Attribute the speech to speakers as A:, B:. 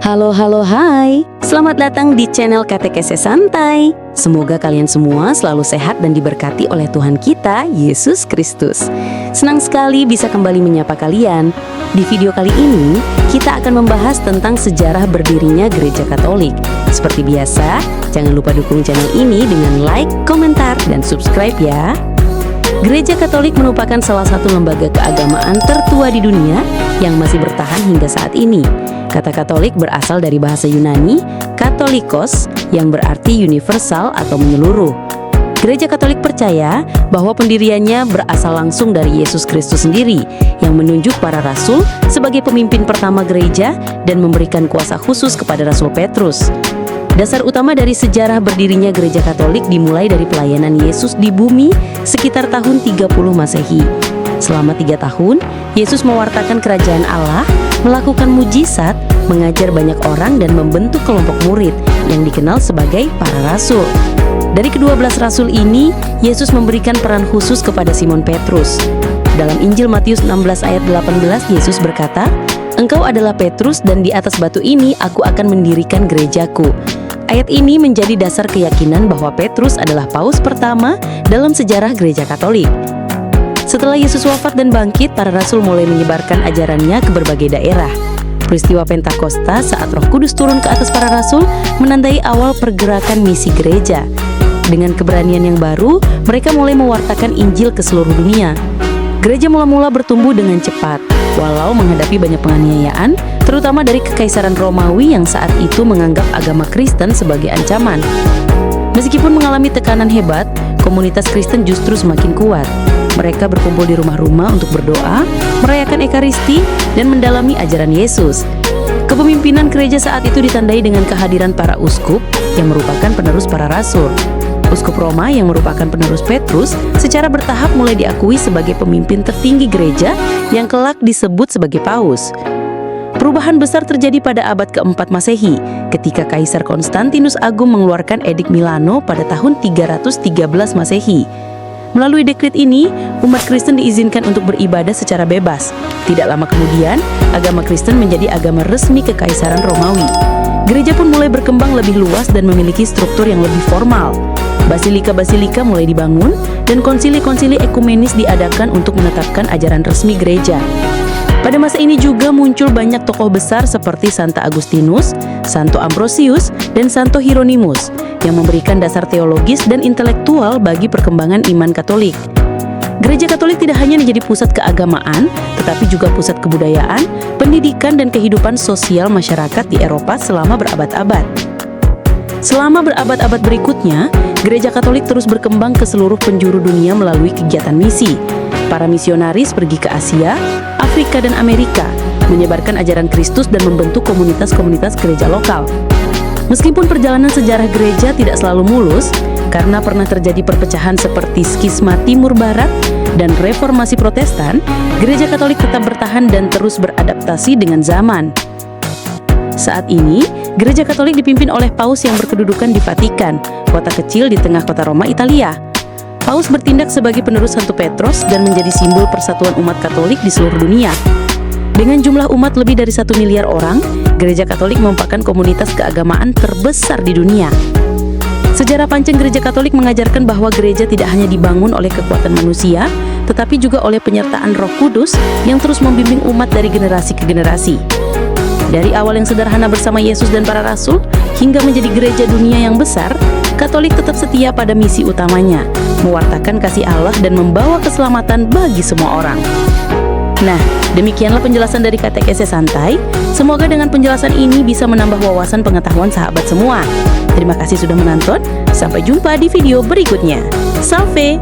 A: Halo, hai. Selamat datang di channel Katekese Santai. Semoga kalian semua selalu sehat dan diberkati oleh Tuhan kita, Yesus Kristus. Senang sekali bisa kembali menyapa kalian. Di video kali ini, kita akan membahas tentang sejarah berdirinya Gereja Katolik. Seperti biasa, jangan lupa dukung channel ini dengan like, komentar, dan subscribe ya. Gereja Katolik merupakan salah satu lembaga keagamaan tertua di dunia yang masih bertahan hingga saat ini. Kata Katolik berasal dari bahasa Yunani, Katolikos, yang berarti universal atau menyeluruh. Gereja Katolik percaya bahwa pendiriannya berasal langsung dari Yesus Kristus sendiri, yang menunjuk para rasul sebagai pemimpin pertama gereja dan memberikan kuasa khusus kepada Rasul Petrus. Dasar utama dari sejarah berdirinya Gereja Katolik dimulai dari pelayanan Yesus di bumi sekitar tahun 30 Masehi. Selama 3 tahun, Yesus mewartakan kerajaan Allah, melakukan mujizat, mengajar banyak orang, dan membentuk kelompok murid yang dikenal sebagai para rasul. Dari ke-12 rasul ini, Yesus memberikan peran khusus kepada Simon Petrus. Dalam Injil Matius 16 ayat 18, Yesus berkata, "Engkau adalah Petrus dan di atas batu ini aku akan mendirikan gerejaku." Ayat ini menjadi dasar keyakinan bahwa Petrus adalah paus pertama dalam sejarah Gereja Katolik. Setelah Yesus wafat dan bangkit, para rasul mulai menyebarkan ajarannya ke berbagai daerah. Peristiwa Pentakosta saat Roh Kudus turun ke atas para rasul menandai awal pergerakan misi gereja. Dengan keberanian yang baru, mereka mulai mewartakan Injil ke seluruh dunia. Gereja mula-mula bertumbuh dengan cepat, walau menghadapi banyak penganiayaan, terutama dari Kekaisaran Romawi yang saat itu menganggap agama Kristen sebagai ancaman. Meskipun mengalami tekanan hebat, komunitas Kristen justru semakin kuat. Mereka berkumpul di rumah-rumah untuk berdoa, merayakan Ekaristi, dan mendalami ajaran Yesus. Kepemimpinan gereja saat itu ditandai dengan kehadiran para uskup yang merupakan penerus para rasul. Uskup Roma yang merupakan penerus Petrus secara bertahap mulai diakui sebagai pemimpin tertinggi gereja yang kelak disebut sebagai paus. Perubahan besar terjadi pada abad keempat Masehi ketika Kaisar Konstantinus Agung mengeluarkan Edik Milano pada tahun 313 Masehi. Melalui dekret ini, umat Kristen diizinkan untuk beribadah secara bebas. Tidak lama kemudian, agama Kristen menjadi agama resmi Kekaisaran Romawi. Gereja pun mulai berkembang lebih luas dan memiliki struktur yang lebih formal. Basilika-basilika mulai dibangun dan konsili-konsili ekumenis diadakan untuk menetapkan ajaran resmi gereja. Pada masa ini juga muncul banyak tokoh besar seperti Santa Agustinus, Santo Ambrosius, dan Santo Hieronymus yang memberikan dasar teologis dan intelektual bagi perkembangan iman Katolik. Gereja Katolik tidak hanya menjadi pusat keagamaan, tetapi juga pusat kebudayaan, pendidikan, dan kehidupan sosial masyarakat di Eropa selama berabad-abad. Selama berabad-abad berikutnya, Gereja Katolik terus berkembang ke seluruh penjuru dunia melalui kegiatan misi. Para misionaris pergi ke Asia, Afrika, dan Amerika, menyebarkan ajaran Kristus dan membentuk komunitas-komunitas gereja lokal. Meskipun perjalanan sejarah gereja tidak selalu mulus, karena pernah terjadi perpecahan seperti skisma Timur Barat dan reformasi Protestan, Gereja Katolik tetap bertahan dan terus beradaptasi dengan zaman. Saat ini, Gereja Katolik dipimpin oleh Paus yang berkedudukan di Vatikan, kota kecil di tengah kota Roma, Italia. Paus bertindak sebagai penerus Santo Petrus dan menjadi simbol persatuan umat Katolik di seluruh dunia. Dengan jumlah umat lebih dari 1 miliar orang, Gereja Katolik merupakan komunitas keagamaan terbesar di dunia. Sejarah panjang Gereja Katolik mengajarkan bahwa gereja tidak hanya dibangun oleh kekuatan manusia, tetapi juga oleh penyertaan Roh Kudus yang terus membimbing umat dari generasi ke generasi. Dari awal yang sederhana bersama Yesus dan para rasul, hingga menjadi gereja dunia yang besar, Katolik tetap setia pada misi utamanya, mewartakan kasih Allah dan membawa keselamatan bagi semua orang. Nah, demikianlah penjelasan dari Katekese Santai. Semoga dengan penjelasan ini bisa menambah wawasan pengetahuan sahabat semua. Terima kasih sudah menonton. Sampai jumpa di video berikutnya. Salve!